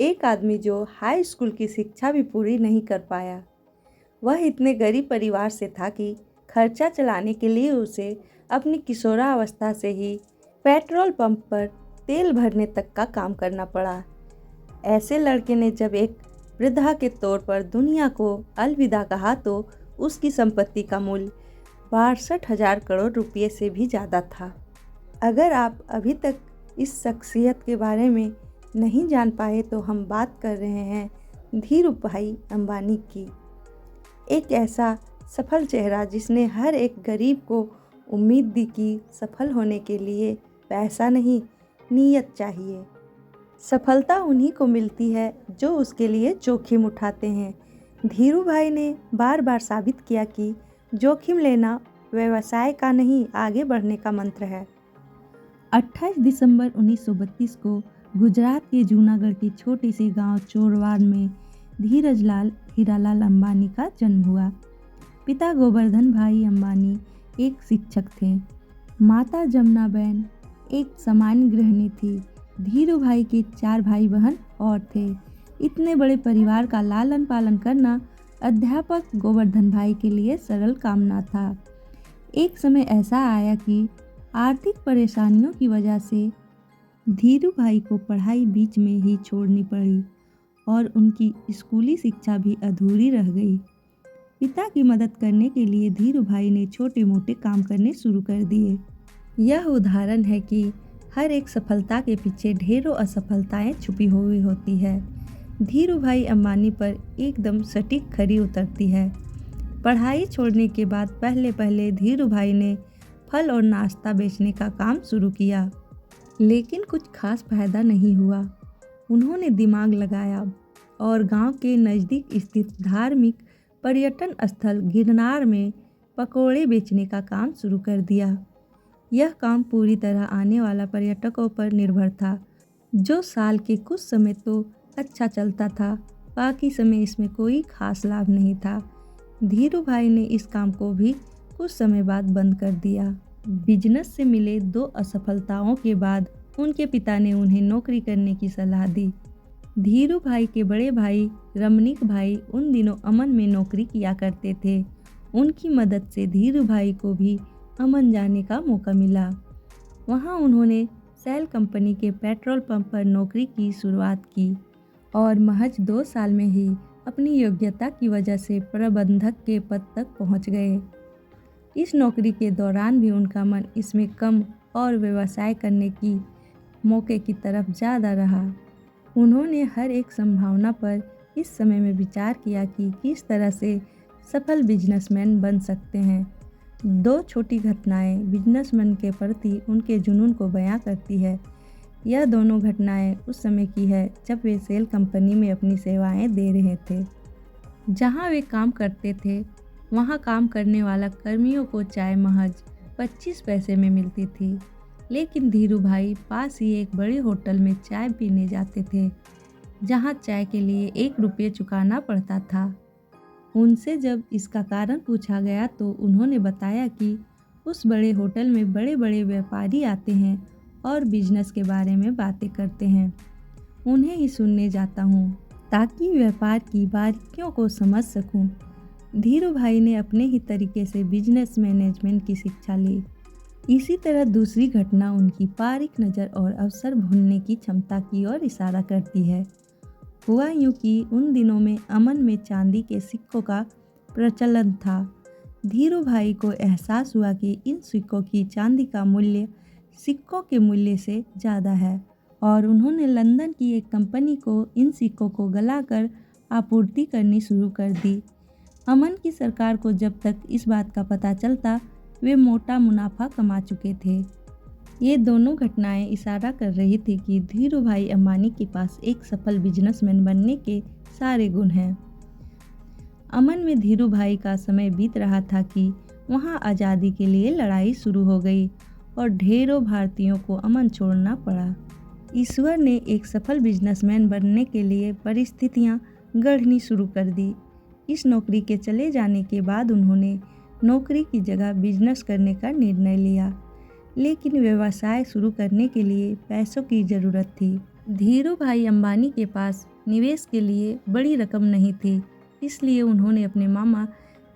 एक आदमी जो हाई स्कूल की शिक्षा भी पूरी नहीं कर पाया। वह इतने गरीब परिवार से था कि खर्चा चलाने के लिए उसे अपनी किशोरावस्था से ही पेट्रोल पंप पर तेल भरने तक का काम करना पड़ा। ऐसे लड़के ने जब एक वृद्धा के तौर पर दुनिया को अलविदा कहा तो उसकी संपत्ति का मूल्य 62,000 करोड़ रुपये से भी ज़्यादा था। अगर आप अभी तक इस शख्सियत के बारे में नहीं जान पाए तो हम बात कर रहे हैं धीरूभाई अंबानी की। एक ऐसा सफल चेहरा जिसने हर एक गरीब को उम्मीद दी कि सफल होने के लिए पैसा नहीं, नीयत चाहिए। सफलता उन्हीं को मिलती है जो उसके लिए जोखिम उठाते हैं। धीरूभाई ने बार बार साबित किया कि जोखिम लेना व्यवसाय का नहीं, आगे बढ़ने का मंत्र है। 28 दिसंबर 1932 को गुजरात के जूनागढ़ के छोटे से गांव चोरवाड़ में धीरजलाल हीरालाल अंबानी का जन्म हुआ। पिता गोवर्धन भाई अंबानी एक शिक्षक थे। माता जमुनाबेन एक सामान्य गृहिणी थी। धीरूभाई के 4 भाई बहन और थे। इतने बड़े परिवार का लालन पालन करना अध्यापक गोवर्धन भाई के लिए सरल काम न था। एक समय ऐसा आया कि आर्थिक परेशानियों की वजह से धीरूभाई को पढ़ाई बीच में ही छोड़नी पड़ी और उनकी स्कूली शिक्षा भी अधूरी रह गई। पिता की मदद करने के लिए धीरूभाई ने छोटे मोटे काम करने शुरू कर दिए। यह उदाहरण है कि हर एक सफलता के पीछे ढेरों असफलताएं छुपी हुई होती है। धीरूभाई अंबानी पर एकदम सटीक खरी उतरती है। पढ़ाई छोड़ने के बाद पहले धीरूभाई ने फल और नाश्ता बेचने का काम शुरू किया, लेकिन कुछ खास फायदा नहीं हुआ। उन्होंने दिमाग लगाया और गांव के नज़दीक स्थित धार्मिक पर्यटन स्थल गिरनार में पकौड़े बेचने का काम शुरू कर दिया। यह काम पूरी तरह आने वाला पर्यटकों पर निर्भर था। जो साल के कुछ समय तो अच्छा चलता था, बाकी समय इसमें कोई खास लाभ नहीं था। धीरूभाई ने इस काम को भी कुछ समय बाद बंद कर दिया। बिजनेस से मिले 2 असफलताओं के बाद उनके पिता ने उन्हें नौकरी करने की सलाह दी। धीरूभाई के बड़े भाई रमणीक भाई उन दिनों अमन में नौकरी किया करते थे। उनकी मदद से धीरूभाई को भी अमन जाने का मौका मिला। वहां उन्होंने सेल कंपनी के पेट्रोल पंप पर नौकरी की शुरुआत की और महज 2 साल में ही अपनी योग्यता की वजह से प्रबंधक के पद तक पहुंच गए। इस नौकरी के दौरान भी उनका मन इसमें कम और व्यवसाय करने की मौके की तरफ ज़्यादा रहा। उन्होंने हर एक संभावना पर इस समय में विचार किया कि किस तरह से सफल बिजनेसमैन बन सकते हैं। 2 छोटी घटनाएं बिजनेसमैन के प्रति उनके जुनून को बयां करती है। यह दोनों घटनाएं उस समय की है जब वे सेल कंपनी में अपनी सेवाएं दे रहे थे। जहां वे काम करते थे वहां काम करने वाला कर्मियों को चाय महज 25 पैसे में मिलती थी, लेकिन धीरूभाई पास ही एक बड़े होटल में चाय पीने जाते थे जहां चाय के लिए 1 रुपये चुकाना पड़ता था। उनसे जब इसका कारण पूछा गया तो उन्होंने बताया कि उस बड़े होटल में बड़े बड़े व्यापारी आते हैं और बिजनेस के बारे में बातें करते हैं। उन्हें ही सुनने जाता हूँ ताकि व्यापार की बारीकियों को समझ सकूँ। धीरूभाई ने अपने ही तरीके से बिजनेस मैनेजमेंट की शिक्षा ली। इसी तरह दूसरी घटना उनकी बारीक नज़र और अवसर भूलने की क्षमता की ओर इशारा करती है। हुआ यूँ कि उन दिनों में अमन में चांदी के सिक्कों का प्रचलन था। धीरूभाई को एहसास हुआ कि इन सिक्कों की चांदी का मूल्य सिक्कों के मूल्य से ज़्यादा है और उन्होंने लंदन की एक कंपनी को इन सिक्कों को गलाकर आपूर्ति करनी शुरू कर दी। अमन की सरकार को जब तक इस बात का पता चलता वे मोटा मुनाफा कमा चुके थे। ये दोनों घटनाएं इशारा कर रही थी कि धीरूभाई अंबानी के पास एक सफल बिजनेसमैन बनने के सारे गुण हैं। अमन में धीरूभाई का समय बीत रहा था कि वहां आज़ादी के लिए लड़ाई शुरू हो गई और ढेरों भारतीयों को अमन छोड़ना पड़ा। ईश्वर ने एक सफल बिजनेसमैन बनने के लिए परिस्थितियां गढ़नी शुरू कर दी। इस नौकरी के चले जाने के बाद उन्होंने नौकरी की जगह बिजनेस करने का निर्णय लिया, लेकिन व्यवसाय शुरू करने के लिए पैसों की ज़रूरत थी। धीरू भाई अंबानी के पास निवेश के लिए बड़ी रकम नहीं थी, इसलिए उन्होंने अपने मामा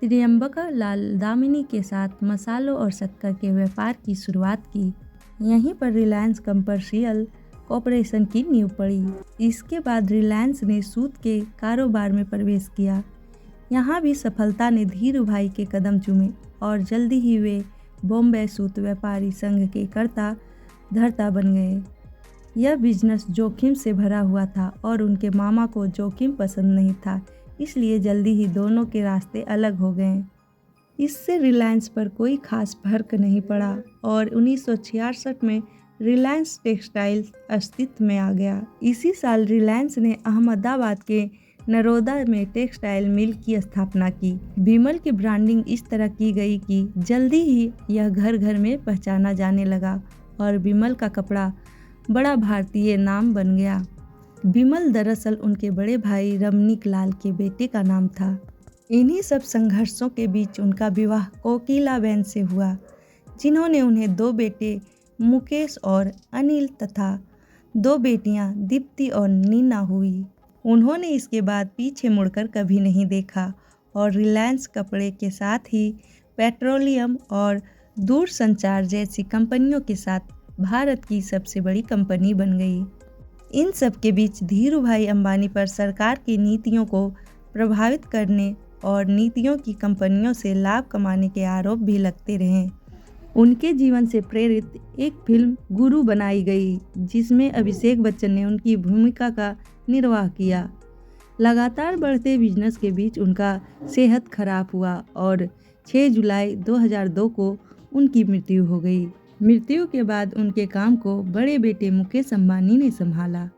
त्रियंबका लाल दामिनी के साथ मसालों और शक्कर के व्यापार की शुरुआत की। यहीं पर रिलायंस कमर्शियल कॉरपोरेशन की नींव पड़ी। इसके बाद रिलायंस ने सूत के कारोबार में प्रवेश किया। यहाँ भी सफलता ने धीरू भाई के कदम चूमे और जल्दी ही वे बॉम्बे सूत व्यापारी संघ के कर्ता धर्ता बन गए। यह बिजनेस जोखिम से भरा हुआ था और उनके मामा को जोखिम पसंद नहीं था, इसलिए जल्दी ही दोनों के रास्ते अलग हो गए। इससे रिलायंस पर कोई खास फर्क नहीं पड़ा और 1966 में रिलायंस टेक्सटाइल्स अस्तित्व में आ गया। इसी साल रिलायंस ने अहमदाबाद के नरोदा में टेक्सटाइल मिल की स्थापना की। विमल की ब्रांडिंग इस तरह की गई कि जल्दी ही यह घर घर में पहचाना जाने लगा और विमल का कपड़ा बड़ा भारतीय नाम बन गया। विमल दरअसल उनके बड़े भाई रमनीक लाल के बेटे का नाम था। इन्हीं सब संघर्षों के बीच उनका विवाह कोकिलाबेन से हुआ, जिन्होंने उन्हें 2 बेटे मुकेश और अनिल तथा 2 बेटियां दीप्ति और नीना हुई। उन्होंने इसके बाद पीछे मुड़कर कभी नहीं देखा और रिलायंस कपड़े के साथ ही पेट्रोलियम और दूरसंचार जैसी कंपनियों के साथ भारत की सबसे बड़ी कंपनी बन गई। इन सब के बीच धीरू भाई अंबानी पर सरकार की नीतियों को प्रभावित करने और नीतियों की कंपनियों से लाभ कमाने के आरोप भी लगते रहे। उनके जीवन से प्रेरित एक फिल्म गुरु बनाई गई, जिसमें अभिषेक बच्चन ने उनकी भूमिका का निर्वाह किया। लगातार बढ़ते बिजनेस के बीच उनका सेहत खराब हुआ और 6 जुलाई 2002 को उनकी मृत्यु हो गई। मृत्यु के बाद उनके काम को बड़े बेटे मुकेश अंबानी ने संभाला।